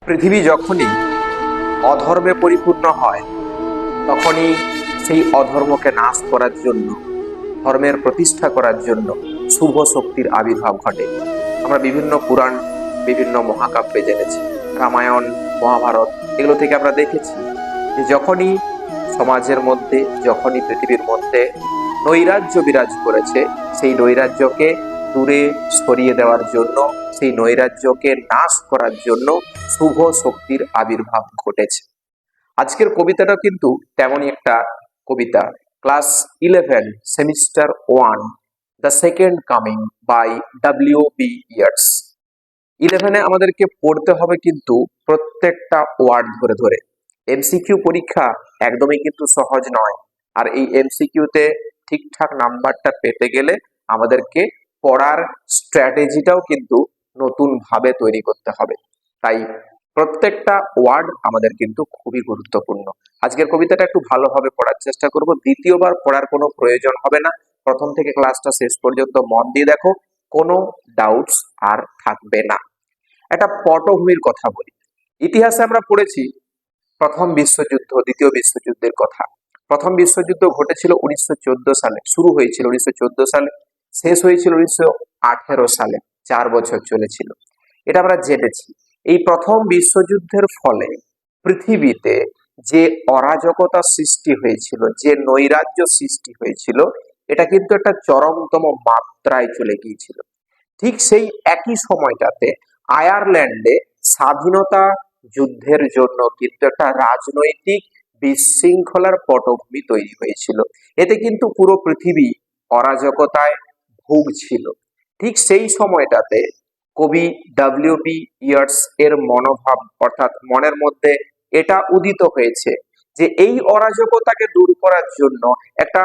পৃথিবী যখনই অধর্মে পরিপূর্ণ হয় তখনই সেই অধর্মকে নাশ করার জন্য, ধর্মের প্রতিষ্ঠা করার জন্য শুভ শক্তির আবির্ভাব ঘটে। আমরা বিভিন্ন পুরাণ, বিভিন্ন মহাকাব্যে জেনেছি, রামায়ণ, মহাভারত, এগুলো থেকে আমরা দেখেছি যে যখনই সমাজের মধ্যে, যখনই পৃথিবীর মধ্যে নৈরাজ্য বিরাজ করেছে, সেই নৈরাজ্যকে দূরে সরিয়ে দেওয়ার জন্য, সেই নৈরাজ্যকে নাশ করার জন্য শুভ শক্তির আবির্ভাব ঘটেছে। আজকের কবিতাটা কিন্তু তেমনই একটা কবিতা। Class 11 semester 1, the second coming by W.B. Yeats. 11-এ আমাদেরকে পড়তে হবে কিন্তু প্রত্যেকটা ওয়ার্ড ধরে ধরে। এমসিকিউ পরীক্ষা একদমই কিন্তু সহজ নয়, আর এই এমসিকিউতে ঠিকঠাক নাম্বারটা পেতে গেলে আমাদেরকে পড়ার স্ট্র্যাটেজিটাও কিন্তু নতুন ভাবে তৈরি করতে হবে। তাই প্রত্যেকটা ওয়ার্ড আমাদের কিন্তু খুবই গুরুত্বপূর্ণ। আজকের কবিতাটা একটু ভালোভাবে পড়ার চেষ্টা করব। দ্বিতীয়বার পড়ার কোনো প্রয়োজন হবে না, প্রথম থেকে ক্লাসটা শেষ পর্যন্ত মন দিয়ে দেখো, কোনো ডাউটস আর থাকবে না। একটা পটভূমির কথা বলি। ইতিহাসে আমরা পড়েছি প্রথম বিশ্বযুদ্ধ, দ্বিতীয় বিশ্বযুদ্ধের কথা। প্রথম বিশ্বযুদ্ধ ঘটেছিল 1914 সালে, শুরু হয়েছিল 1914 সালে, শেষ হয়েছিল 1918 সালে। 4 বছর চলেছিল, এটা আমরা জেনেছি। এই প্রথম বিশ্বযুদ্ধের ফলে পৃথিবীতে যে অরাজকতা সৃষ্টি হয়েছিল, যে নৈরাজ্য সৃষ্টি হয়েছিল, এটা কিন্তু একটা চরমতম মাত্রায় চলে গিয়েছিল। ঠিক সেই একই সময়টাতে আয়ারল্যান্ডে স্বাধীনতা যুদ্ধের জন্য কিন্তু একটা রাজনৈতিক বিশৃঙ্খলার পটভূমি তৈরি হয়েছিল। এতে কিন্তু পুরো পৃথিবী অরাজকতায় ভুগছিল। ঠিক সেই সময়টাতে কবি W.B. ইয়ার্স এর মনোভাব, অর্থাৎ মনের মধ্যে এটা উদিত হয়েছে যে এই অরাজকতাকে দূর করার জন্য একটা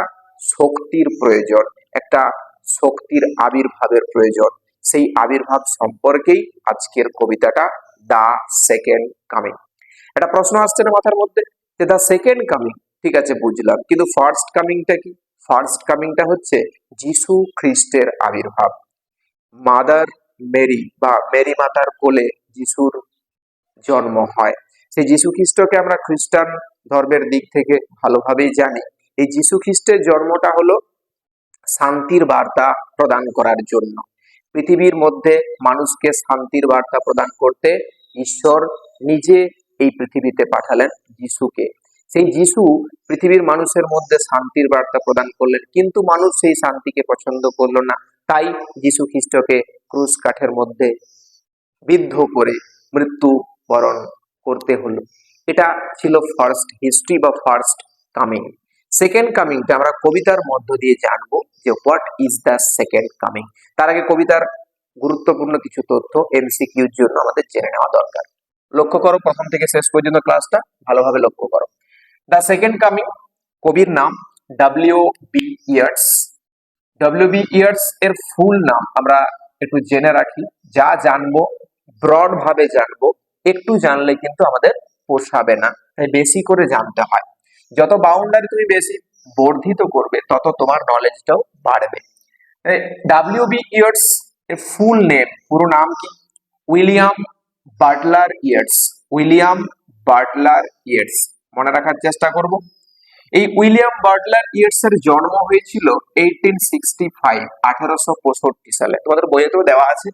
শক্তির প্রয়োজন, একটা শক্তির আবির্ভাবের প্রয়োজন। সেই আবির্ভাব সম্পর্কেই আজকের কবিতাটা দা সেকেন্ড কামিং। একটা প্রশ্ন আসছে না মাথার মধ্যে যে দা সেকেন্ড কামিং, ঠিক আছে বুঝলাম, কিন্তু ফার্স্ট কামিংটা কি? ফার্স্ট কামিংটা হচ্ছে যিশু খ্রিস্টের আবির্ভাব। মাদার মেরি বা মেরি মাতার কোলে যিশুর জন্ম হয়। সেই যিশু খ্রিস্টকে আমরা খ্রিস্টান ধর্মের দিক থেকে ভালোভাবেই জানি। এই যিশু খ্রিস্টের জন্মটা হলো শান্তির বার্তা প্রদান করার জন্য। পৃথিবীর মধ্যে মানুষকে শান্তির বার্তা প্রদান করতে ঈশ্বর নিজে এই পৃথিবীতে পাঠালেন যিশুকে। সেই যিশু পৃথিবীর মানুষের মধ্যে শান্তির বার্তা প্রদান করলেন, কিন্তু মানুষ সেই শান্তিকে পছন্দ করলো না। তাই যিশু খ্রিস্টকে ক্রুশ কাঠের মধ্যে বিদ্ধ করে মৃত্যু বরণ করতে হলো। এটা ছিল ফার্স্ট হিস্ট্রি বা ফার্স্ট কামিং। সেকেন্ড কামিংটা আমরা কবিতার মধ্য দিয়ে জানবো যে what is the second coming. তার আগে কবিতার গুরুত্বপূর্ণ কিছু তথ্য এমসিকিউর জন্য আমাদের জেনে নেওয়া দরকার। লক্ষ্য করো, প্রথম থেকে শেষ পর্যন্ত ক্লাসটা ভালোভাবে লক্ষ্য করো। দ্য সেকেন্ড কামিং, কবির নাম W.B. ইয়ার্স। W.B. ইয়ার্স এর ফুল নাম আমরা একটু জেনে রাখি। যা জানবো ব্রড ভাবে জানবো, একটু জানলে কিন্তু আমাদের পোষাবে না, তাই বেশি করে জানতে হয়। যত বাউন্ডারি তুমি বেশি বর্ধিত করবে, তত তোমার নলেজটাও বাড়বে। W.B. ইয়ার্স এর ফুল নেম, পুরো নাম কি? William Butler Yeats. William Butler Yeats, মনে রাখার চেষ্টা করব। এই উইলিয়াম বাটলার ইয়ার্স এর জন্ম হয়েছিল 1865, 1865 সালে। তোমাদের বইয়েতেও দেওয়া আছে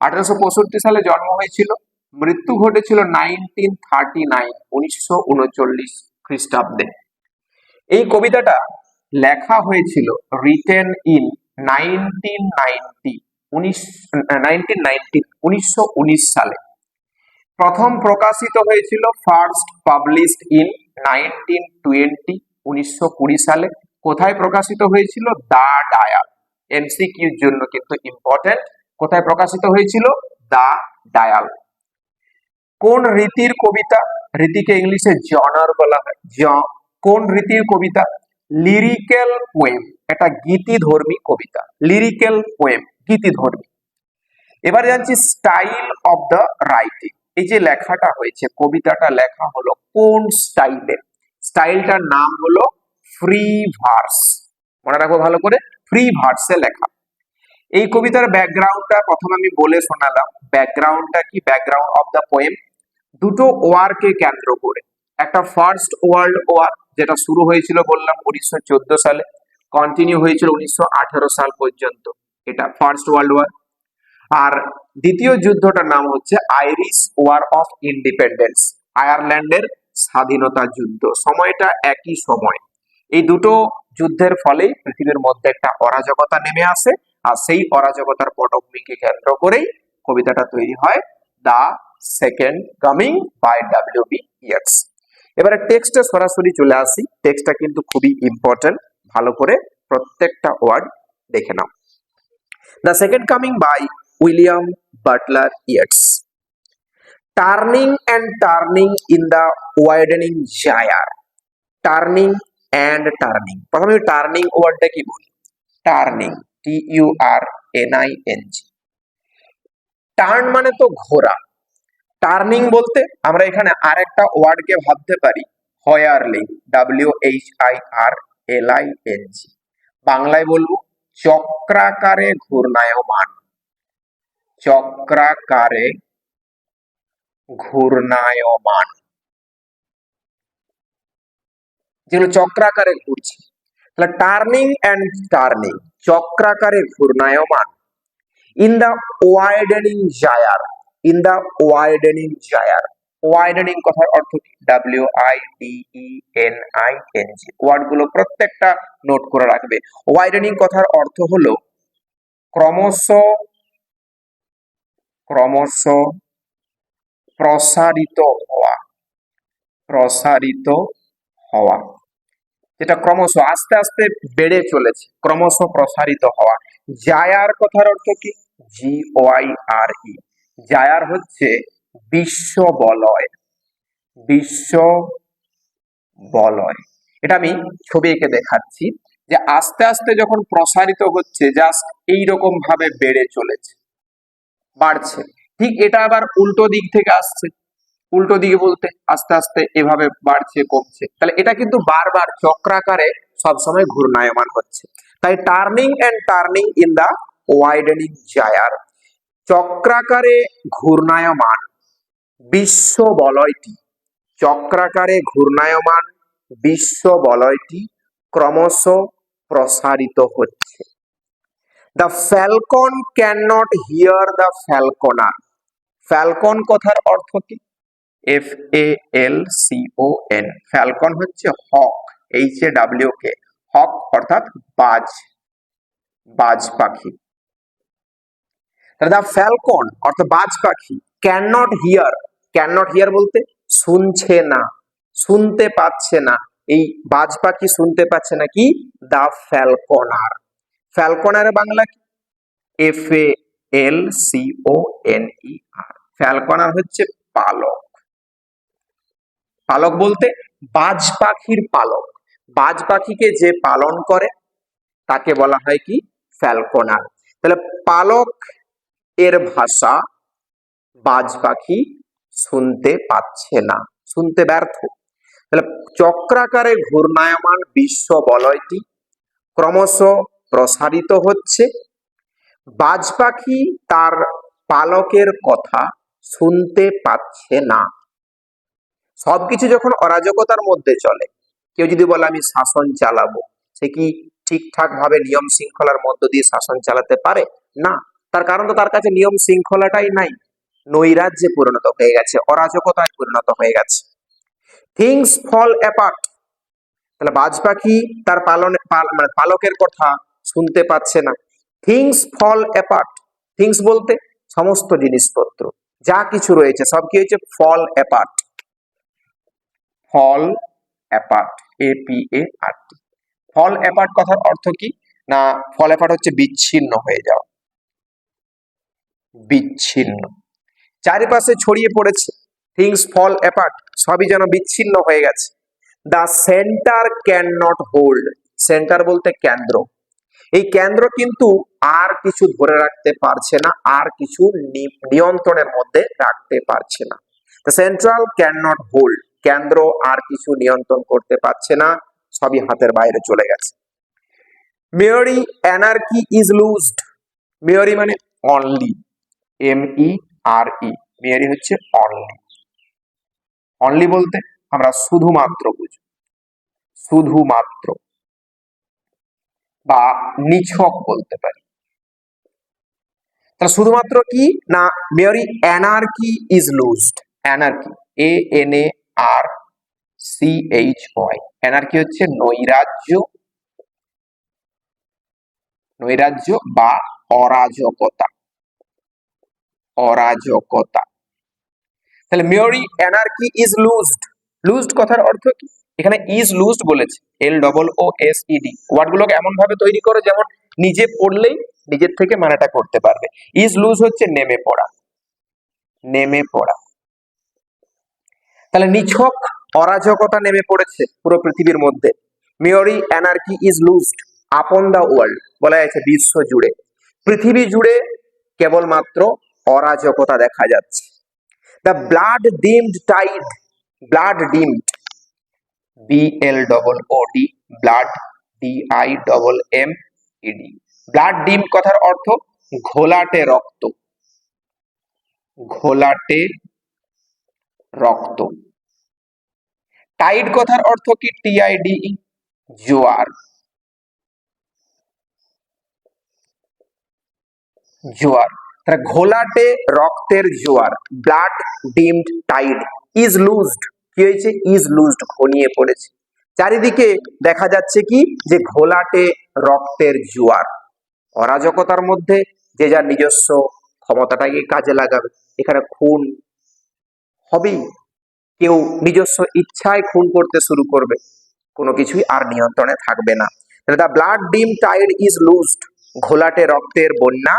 1865 সালে জন্ম হয়েছিল। মৃত্যু ঘটেছিল 1939, 1939 খ্রিস্টাব্দে। এই কবিতাটা লেখা হয়েছিল রিটেন ইন 1919, 1919 সালে। প্রথম প্রকাশিত হয়েছিল ফার্স্ট পাবলিশড ইন 1920, 1920 সালে। কোথায় প্রকাশিত হয়েছিল? দা ডায়াল। এমসিকিউর জন্য কিন্তু ইম্পর্টেন্ট। কোথায় প্রকাশিত হয়েছিল? দা ডায়াল। কোন রীতির কবিতা? রীতিকে ইংলিশে জনার বলা হয়। কোন রীতির কবিতা? Lyrical poem. এটা গীতিধর্মী কবিতা। Lyrical poem, গীতিধর্মী। এবার জানছি স্টাইল অফ দ্য রাইটিং। এই যে লেখাটা হয়েছে, কবিতাটা লেখা হলো কোন স্টাইলে? স্টাইলটার নাম হলো ফ্রি ভার্স। মনে রাখবো ভালো করে, ফ্রি ভার্সে লেখা। এই কবিতার ব্যাকগ্রাউন্ডটা প্রথমে আমি বলে শোনালাম। ব্যাকগ্রাউন্ডটা কি? ব্যাকগ্রাউন্ড অফ দ্য পোয়েম, দুটো ওয়ারকে কেন্দ্র করে, একটা ফার্স্ট ওয়ার্ল্ড ওয়ার যেটা শুরু হয়েছিল বললাম 1914 সালে, কন্টিনিউ হয়েছিল 1918 সাল পর্যন্ত, এটা ফার্স্ট ওয়ার্ল্ড ওয়ার। আর দ্বিতীয় যুদ্ধটার নাম হচ্ছে আইরিশ ওয়ার অফ ইন্ডিপেন্ডেন্স, আয়ারল্যান্ডের স্বাধীনতা যুদ্ধ। সময়টা একই সময়। এই দুটো যুদ্ধের ফলেই পৃথিবীর মধ্যে একটা অরাজকতা নেমে আসে, আর সেই অরাজকতার পটভূমিকে কেন্দ্র করেই কবিতাটা তৈরি হয়, the second coming by W B. Yeats. এবারে টেক্সটে সরাসরি চলে আসি। টেক্সটটা কিন্তু খুবই ইম্পর্টেন্ট, ভালো করে প্রত্যেকটা ওয়ার্ড দেখে নাও। The second coming by William Butler Yeats. Turning and turning in the widening gyre. Turning and turning, প্রথমে টার্নিং ওয়ার্ডটা কি বলি? Turning, TURNING। টার্ন মানে তো ঘোরা। টার্নিং বলতে আমরা এখানে আরেকটা ওয়ার্ডকে ভাবতে পারি, হয়ারলিং, WHIRLING। বাংলায় বলবো চক্রাকারে ঘূর্ণায়মান। চক্রাকারে ঘূর্ণায়মান, যেগুলো চক্রাকারে ঘুরছে। তাহলে টার্নিং অ্যান্ড টার্নিং, চক্রাকারে ঘূর্ণায়মান, in the widening gyre. In the widening gyre, widening কথার অর্থ কি? WIDENING। ওয়ার্ডগুলো প্রত্যেকটা নোট করে রাখবে। ওয়াইডেনিং কথার অর্থ হলো ক্রমশ ক্রমশ প্রসারিত হওয়া। প্রসারিত হওয়া, যেটা ক্রমশ আস্তে আস্তে বেড়ে চলেছে, ক্রমশ প্রসারিত হওয়া। জায়ার কথার অর্থ কি? GYRE। জায়ার হচ্ছে বিশ্ব বলয়। বিশ্ব বলয়, এটা আমি ছবি এঁকে দেখাচ্ছি, যে আস্তে আস্তে যখন প্রসারিত হচ্ছে, জাস্ট এইরকম ভাবে বেড়ে চলেছে, বাড়ছে। ঠিক এটা আবার উল্টো দিক থেকে আসছে। উল্টো দিকে বলতে আস্তে আস্তে এভাবে বাড়ছে, কমছে। তাহলে এটা কিন্তু বারবার চক্রাকারে সবসময় ঘূর্ণায়মান হচ্ছে। তাই turning and turning in the widening gyre, চক্রাকারে ঘূর্ণায়মান বিশ্ব বলয়টি। চক্রাকারে ঘূর্ণায়মান বিশ্ব বলয়টি ক্রমশ প্রসারিত হচ্ছে। The Falcon can not here the ফ্যালকনার। Falcon কথার অর্থ কি? FALCON। ফ্যালকন হচ্ছে হক, HAWK, হক অর্থাৎ বাজ, বাজ পাখি। দ্য ফ্যালকন অর্থাৎ বাজ পাখি, can not here. Can not here বলতে শুনছে না, শুনতে পাচ্ছে না। এই বাজ পাখি শুনতে পাচ্ছে না কি? দা ফ্যালকনার। ফ্যালকনার বাংলা কি? FALCONER। ফ্যালকনার হচ্ছে পালক। পালক বলতে বাজ পাখির পালক। বাজ পাখিকে যে পালন করে তাকে বলা হয় কি? ফ্যালকনার। তাহলে পালক এর ভাষা বাজ পাখি শুনতে পাচ্ছে না, শুনতে ব্যর্থ। তাহলে চক্রাকারে ঘূর্ণায়মান বিশ্ব বলয়টি ক্রমশ প্রসারিত হচ্ছে। বাজ পাখি তার পালকের কথা শুনতে পাচ্ছে না। সবকিছু যখন অরাজকতার মধ্যে চলে, কেউ যদি বলে আমি শাসন চালাবো, সে কি ঠিকঠাক ভাবে নিয়ম শৃঙ্খলার মধ্য দিয়ে শাসন চালাতে পারে? না। তার কারণ তো তার কাছে নিয়ম শৃঙ্খলাটাই নাই, নৈরাজ্যে পরিণত হয়ে গেছে, অরাজকতায় পরিণত হয়ে গেছে। Things fall apart. তাহলে বাজ পাখি তার পালকের কথা শুনতে পাচ্ছে না। Things fall apart. থিংস বলতে সমস্ত জিনিসপত্র, যা কিছু রয়েছে সব কি হয়েছে? Fall apart. Fall apart, APART। Fall apart কথার অর্থ কি? না, ফল অ্যাপার্ট হচ্ছে বিচ্ছিন্ন হয়ে যাওয়া, বিচ্ছিন্ন। চারিপাশে ছড়িয়ে পড়েছে, থিংস ফল অ্যাপার্ট, সবই যেন বিচ্ছিন্ন হয়ে গেছে। The centre can not hold. Centre বলতে কেন্দ্র। এই কেন্দ্র কিন্তু আর কিছু ধরে রাখতে পারছে না, আর কিছু নিয়ন্ত্রণের মধ্যে রাখতে পারছে না। The central can not hold, কেন্দ্র আর কিছু নিয়ন্ত্রণ করতে পারছে না, সবই হাতের বাইরে চলে গেছে। মেয়রি অ্যানার্কি ইজ লুজড। মেয়রি মানে অনলি, MERE। মেয়রি হচ্ছে অনলি। অনলি বলতে আমরা শুধুমাত্র বুঝি, শুধুমাত্র বা নিছক বলতে পারি। তাহলে শুধুমাত্র কি না, Mary anarchy is লুজড। Anarchy, ANARCHY, anarchy হচ্ছে নৈরাজ্য, নৈরাজ্য বা অরাজকতা, অরাজকতা। তাহলে মেরি অ্যানার্কি ইজ লুজড, লুজড কথার অর্থ কি, এখানে ইজ লুজড বলেছে, LOOSED, ওয়ার্ডগুলোকে এমন ভাবে তৈরি করো যেমন নিজে পড়লেই নিজের থেকে মানেটা করতে পারবে। ইজ লুজ হচ্ছে নেমে পড়া, নেমে পড়া। তাহলে নিছক অরাজকতা নেমে পড়েছে পুরো পৃথিবীর মধ্যে। মেরি অ্যানার্কি ইজ লুজড আপন দা ওয়ার্ল্ড, বলা যাচ্ছে বিশ্ব জুড়ে, পৃথিবী জুড়ে কেবলমাত্র অরাজকতা দেখা যাচ্ছে। The blood dimmed tide, blood dimmed, BLOOD, blood, DIMMED, blood dimmed কথার অর্থ ঘোলাটে রক্ত, ঘোলাটে রক্ত। টাইড কথার অর্থ কি, TIDE, জোয়ার, জোয়ার। তাহলে ঘোলাটে রক্তের জোয়ার, ব্লাড ডিমড টাইড ইজ লুজড, কি হয়েছে, ইজ লুজড ঘনিয়ে পড়েছে। চারিদিকে দেখা যাচ্ছে কি, যে ঘোলাটে রক্তের জোয়ার। অরাজকতার মধ্যে যে যার নিজস্ব ক্ষমতাটাকে কাজে লাগাবে, এখানে খুন হবেই, কেউ নিজস্ব ইচ্ছায় খুন করতে শুরু করবে, কোনো কিছুই আর নিয়ন্ত্রণে থাকবে না। দ্য ব্লাড ডিম টাইড ইজ লুজড, ঘোলাটে রক্তের বন্যা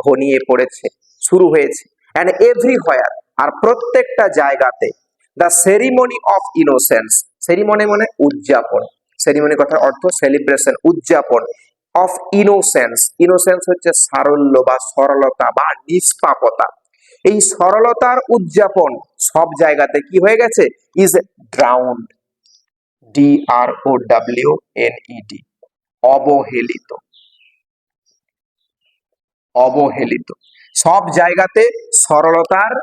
ঘনিয়ে পড়েছে, শুরু হয়েছে। অ্যান্ড এভরিহোয়ার, আর প্রত্যেকটা জায়গাতে, the ceremony of innocence, ceremony মানে উদযাপন, সেরিমনি কথার অর্থ সেলিব্রেশন, উদযাপন, অফ ইনোসেন্স, ইনোসেন্স হচ্ছে সারল্য বা সরলতা বা নিষ্পাপতা, এই সরলতার উদযাপন সব জায়গাতে কি হয়ে গেছে, ইজ ড্রাউন্ড, DROWNED, অবহেলিত, অবহেলিত। সব জায়গাতে সরলতার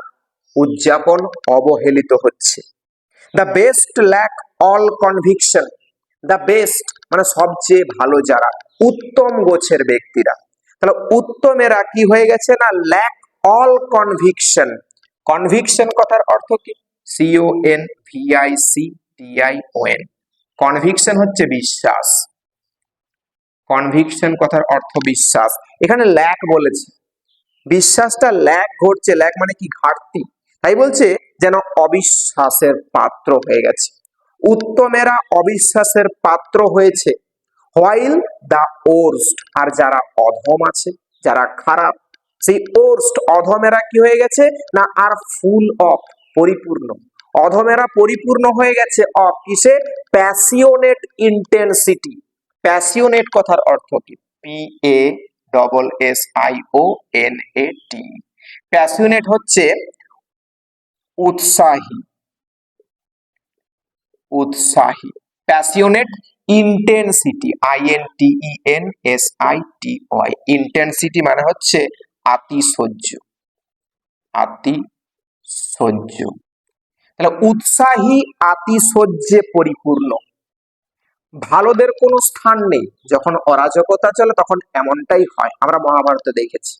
উদযাপন অবহেলিত হচ্ছে। The best lack all conviction, the best মানে সবচেয়ে ভালো যারা, উত্তম গোছের ব্যক্তিরা, তাহলে উত্তমেরা কি হয়ে গেছে না, ল্যাক অল কনভিকশন, কনভিকশন কথার অর্থ কি, CONVICTION, কনভিকশন হচ্ছে বিশ্বাস, কনভিকশন কথার অর্থ বিশ্বাস। এখানে ল্যাক বলেছে, বিশ্বাসটা ল্যাক ঘটছে, ল্যাক মানে কি, ঘাটতি, তাই বলছে যেন অবিশ্বাসের পাত্র হয়ে গেছে, উত্তমেরা অবিশ্বাসের পাত্র হয়েছে। হোয়াইল দা ওর্স্ট, আর যারা অধম আছে, যারা খারাপ, সেই ওর্স্ট অধমেরা কি হয়ে গেছে না, আর ফুল অফ, পরিপূর্ণ, অধমেরা পরিপূর্ণ হয়ে গেছে অফ কিসে, প্যাশিওনেট ইন্টেন্সিটি, প্যাশিওনেট কথার অর্থ কি, PASSIONAT, প্যাশিওনেট হচ্ছে উৎসাহী, উৎসাহী, প্যাশিওনেট, ইন্টেন্সিটি, INTENSITY, ইন্টেন্সিটি মানে হচ্ছে আতিশয্য, আতিশয্য। তাহলে উৎসাহী আতিশয্যে পরিপূর্ণ, ভালোদের কোনো স্থান নেই, যখন অরাজকতা চলে তখন এমনটাই হয়, আমরা মহাভারতে দেখেছি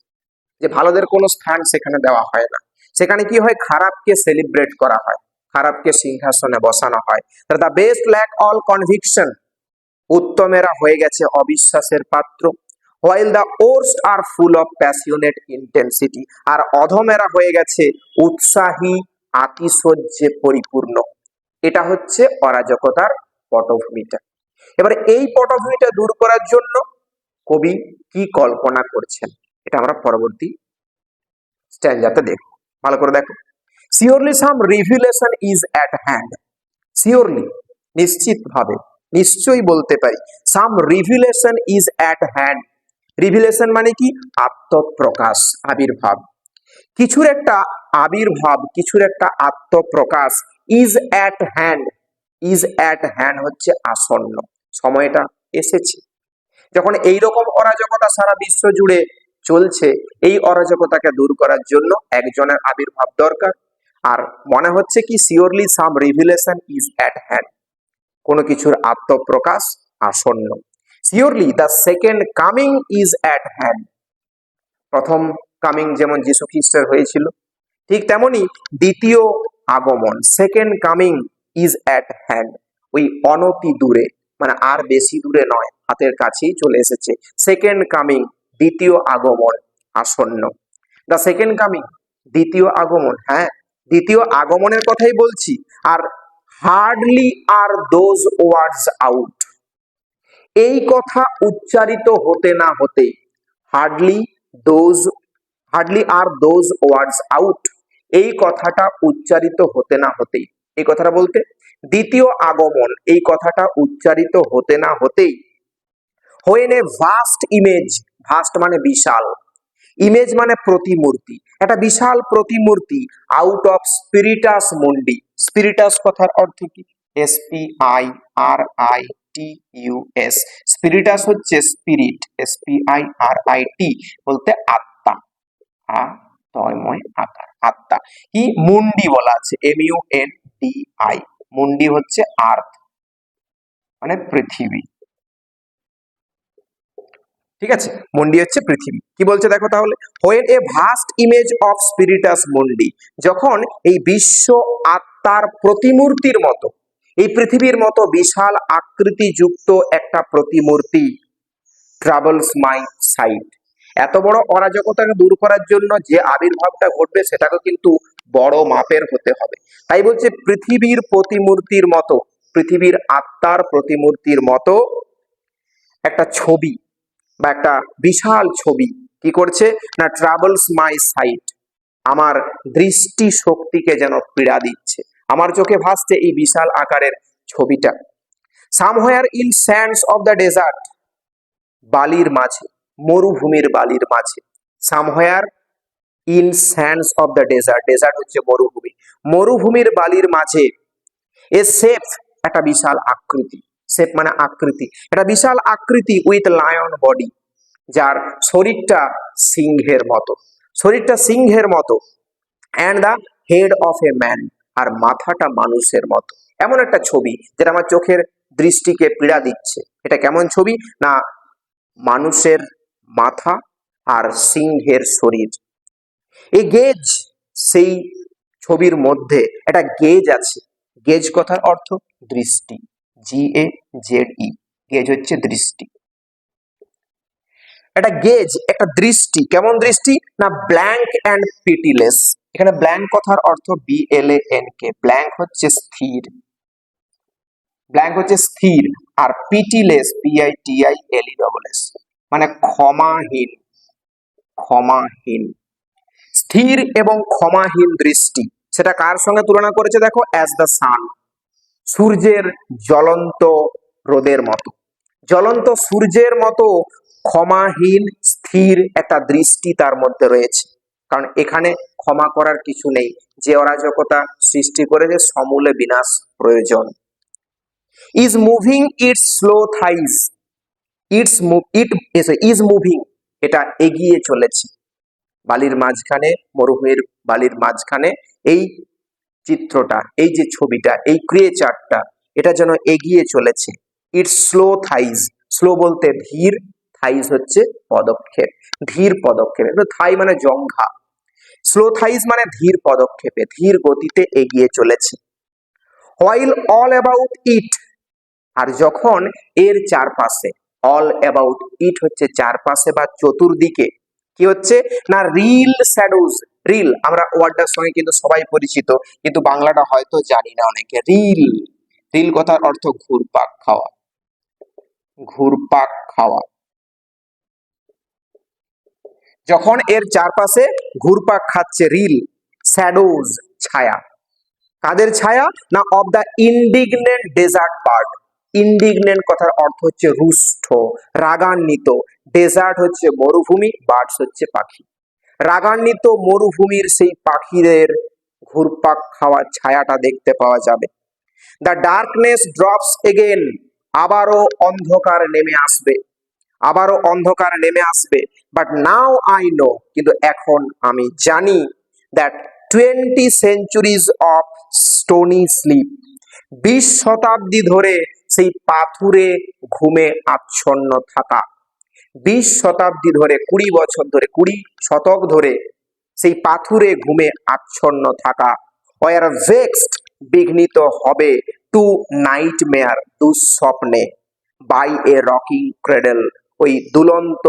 যে ভালোদের কোনো স্থান সেখানে দেওয়া হয় না, সেখানে কি হয়, খারাপকে সেলিব্রেট করা হয়, খারাপকে সিংহাসনে বসানো হয়। The best lack all conviction, উত্তমেরা হয়ে গেছে অবিশ্বাসের পাত্র। While the worst are full of passionate intensity, আর অধমেরা হয়ে গেছে উৎসাহী আতিশয্যে পরিপূর্ণ। এটা হচ্ছে অরাজকতার পটভূমিটা। এবারে এই পটভূমিটা দূর করার জন্য কবি কি কল্পনা করছেন, এটা আমরা পরবর্তী স্ট্যান্জাতে দেখব, ভালো করে দেখো। Surely some revelation is at hand, surely নিশ্চিতভাবে, নিশ্চয়ই বলতে পারি, some revelation is at hand, revelation মানে কি, আত্মপ্রকাশ, আবির্ভাব, কিছুর একটা আবির্ভাব, কিছুর একটা আত্মপ্রকাশ, is at hand, is at hand হচ্ছে আসন্ন, সময়টা এসেছে। যখন এইরকম অরাজকতা সারা বিশ্ব জুড়ে চলছে, এই অরাজকতাকে দূর করার জন্য একজনের আবির্ভাব দরকার, আর মনে হচ্ছে কি surely some revelation is at hand, কোনো কিছুর আত্মপ্রকাশ আসন্ন। Surely the second coming is at hand, প্রথম কামিং যেমন যীশু খ্রিস্টের হয়েছিল, ঠিক তেমনি দ্বিতীয় আগমন second coming is at hand, ওই অনতি দূরে, মানে আর বেশি দূরে নয়, হাতের কাছেই চলে এসেছে। সেকেন্ড কামিং, দ্বিতীয় আগমন আসন্ন। দ্য সেকেন্ড কামিং, দ্বিতীয় আগমন, হ্যাঁ দ্বিতীয় আগমনের কথাই বলছি। আর hardly are those words out, এই কথা উচ্চারিত হতে না হতেই, hardly are those words out, এই কথাটা উচ্চারিত হতে না হতেই, এই কথাটা বলতে দ্বিতীয় আগমন, এই কথাটা উচ্চারিত হতে না হতেই, when a vast image, vast মানে বিশাল, ইমেজ মানে প্রতিমূর্তি, একটা বিশাল প্রতিমূর্তি আউট অফ স্পিরিটাস মুন্ডি, স্পিরিটাস কথার অর্থ কি? SPIRITUS, স্পিরিটাস হচ্ছে স্পিরিট, SPIRIT বলতে আত্মা, আত্মময় আকার, আত্মা। কি মুন্ডি বলা আছে, MUNDI, মুন্ডি হচ্ছে আর্থ মানে পৃথিবী, ঠিক আছে, মুন্ডি হচ্ছে পৃথিবী। কি বলছে দেখো তাহলে, when a vast image of স্পিরিটাস মুন্ডি, যখন এই বিশ্ব আত্মার প্রতিমূর্তির মতো, এই পৃথিবীর মতো বিশাল আকৃতিযুক্ত একটা প্রতিমূর্তি ট্রাভেলস মাই সাইট, এত বড় অরাজকতাকে দূর করার জন্য যে আবির্ভাবটা ঘটবে সেটাকে কিন্তু বড় মাপের হতে হবে। তাই বলছে পৃথিবীর প্রতিমূর্তির মতো, পৃথিবীর আত্মার প্রতিমূর্তির মতো একটা ছবি বা একটা বিশাল ছবি কি করছে না, ট্রাভেলস মাই সাইট, আমার দৃষ্টি শক্তিকে যেন পীড়া দিচ্ছে, আমার চোখে ভাসছে এই বিশাল আকারের ছবিটা। Somewhere in sands of the desert, বালির মাঝে, মরুভূমির বালির মাঝে, somewhere in sands of the desert, desert হচ্ছে মরুভূমি, মরুভূমির বালির মাঝে, এ শেপ, একটা বিশাল আকৃতি, শেপ মানে আকৃতি, একটা বিশাল আকৃতি উইথ লায়ন বডি, যার শরীরটা সিংহের মতো, শরীরটা সিংহের মতো, and the head of a man, আর মাথাটা মানুষের মতো, এমন একটা ছবি যেটা আমার চোখের দৃষ্টিকে পীড়া দিচ্ছে। এটা কেমন ছবি না, মানুষের মাথা আর সিংহের শরীর। এই গেজ, সেই ছবির মধ্যে একটা গেজ আছে, গেজ কথার অর্থ দৃষ্টি, GAZE, গেজ হচ্ছে দৃষ্টি, একটা গেজ, একটা দৃষ্টি, কেমন দৃষ্টি না, ব্ল্যাঙ্ক অ্যান্ড পিটিলেস, এখানে ব্ল্যাঙ্ক কথার অর্থ BLANK, ব্ল্যাঙ্ক হচ্ছে স্থির, ব্ল্যাঙ্ক হচ্ছে স্থির, আর পিটিলেস PITILESS মানে ক্ষমাহীন, ক্ষমাহীন, স্থির এবং ক্ষমাহীন দৃষ্টি। সেটা কার সঙ্গে তুলনা করেছে দেখো, অ্যাজ দ্য সান, সূর্যের জ্বলন্ত রোদের মতো, জ্বলন্ত সূর্যের মতো ক্ষমাহীন স্থির একটা দৃষ্টি তার মধ্যে রয়েছে। কারণ এখানে ক্ষমা করার কিছু নেই, যে অরাজকতা সৃষ্টি করেছে সমূলে বিনাশ প্রয়োজন। Is moving its slow thighs, is moving, এটা এগিয়ে চলেছে, বালির মাঝখানে, মরুভূমির বালির মাঝখানে এই চিত্রটা, এই যে ছবিটা, এই ক্রিয়েচারটা, এটা যেন এগিয়ে চলেছে। ইটস স্লো থাইজ, স্লো বলতে ধীর, থাইজ হচ্ছে পদক্ষেপ, ধীর পদক্ষেপে, থাই মানে জঙ্ঘা, স্লো থাইজ মানে ধীর পদক্ষেপে, ধীর গতিতে এগিয়ে চলেছে। হোয়াইল অল অ্যাবাউট ইট, আর যখন এর চারপাশে, অল অ্যাবাউট ইট হচ্ছে চারপাশে বা চতুর্দিকে, কি হচ্ছে না, রিল শ্যাডোজ, রিল আমরা ওয়ার্ডটার সঙ্গে কিন্তু সবাই পরিচিত, কিন্তু বাংলাটা হয়তো জানি না অনেকে। রিল, রিল কথার অর্থ ঘুরপাক খাওয়া, ঘুরপাক খাওয়া, যখন এর চারপাশে ঘুরপাক খাচ্ছে রিল, শ্যাডোজ ছায়া, কাদের ছায়া না, অফ দ্য ইনডিগনেন্ট ডেজার্ট বার্ড, ইনডিগনেন্ট কথার অর্থ হচ্ছে রুষ্ট, রাগান্বিত, ডেজার্ট হচ্ছে মরুভূমি, বার্ডস হচ্ছে পাখি, রাগান্বিত মরুভূমির সেই পাখিদের ঘুরপাক খাওয়া ছায়াটা দেখতে পাওয়া যাবে। দ্য ডার্কনেস ড্রপস এগেন, আবারও অন্ধকার নেমে আসবে, আবারও অন্ধকার নেমে আসবে। বাট নাও আই নো, কিন্তু এখন আমি জানি, that 20 centuries of stony sleep, 20 শতাব্দী ধরে সেই পাথুরে ঘুমে আচ্ছন্ন থাকা, 20 শতাব্দী ধরে 20 বছর ধরে 20 শতক ধরে সেই পাথুরে ঘুমে আচ্ছন্ন থাকা, ওয়ার ভেক্সড বিঘ্নিত হবে, টু নাইটমেয়ার দুঃস্বপ্নে, বাই এ রকিং ক্রেডেল ওই দুলন্ত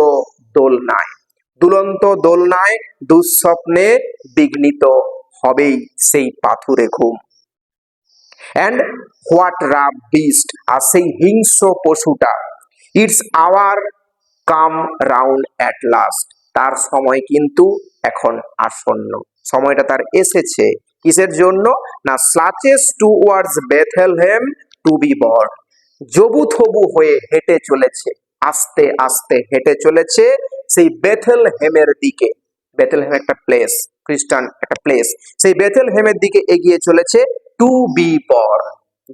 দোলনায় দুঃস্বপ্নে বিঘ্নিত হবেই সেই পাথুরে ঘুম। অ্যান্ড হোয়াট রাফ বিস্ট, আর সেই হিংস্র পশুটা, its hour come round at last, তার সময় কিন্তু এখন আসন্ন, সময়টা তার এসেছে। কিসের জন্য? না slouches towards Bethlehem to be born, জবুথবু হয়ে হেঁটে চলেছে, আস্তে আস্তে হেঁটে চলেছে সেই বেথলেহেমের দিকে। বেথলেহেম একটা প্লেস, খ্রিস্টান একটা প্লেস, সেই বেথলেহেমের দিকে এগিয়ে চলেছে, টু বি বর্ন,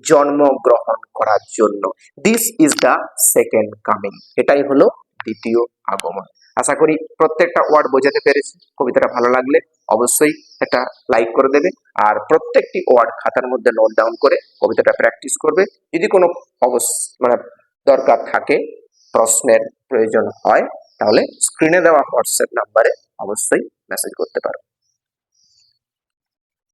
জন্মগ্রহণ করার জন্য। This is the second coming, এটাই হলো দ্বিতীয় আগমন। আশা করি প্রত্যেকটা ওয়ার্ড বোঝাতে পেরেছি। কবিতাটা ভালো লাগলে অবশ্যই একটা লাইক করে দেবে, আর প্রত্যেকটি ওয়ার্ড খাতার মধ্যে নোট ডাউন করে কবিতাটা প্র্যাকটিস করবে। যদি কোনো দরকার থাকে, প্রশ্নের প্রয়োজন হয়, তাহলে স্ক্রিনে দেওয়া হোয়াটসঅ্যাপ নাম্বারে অবশ্যই মেসেজ করতে পারো।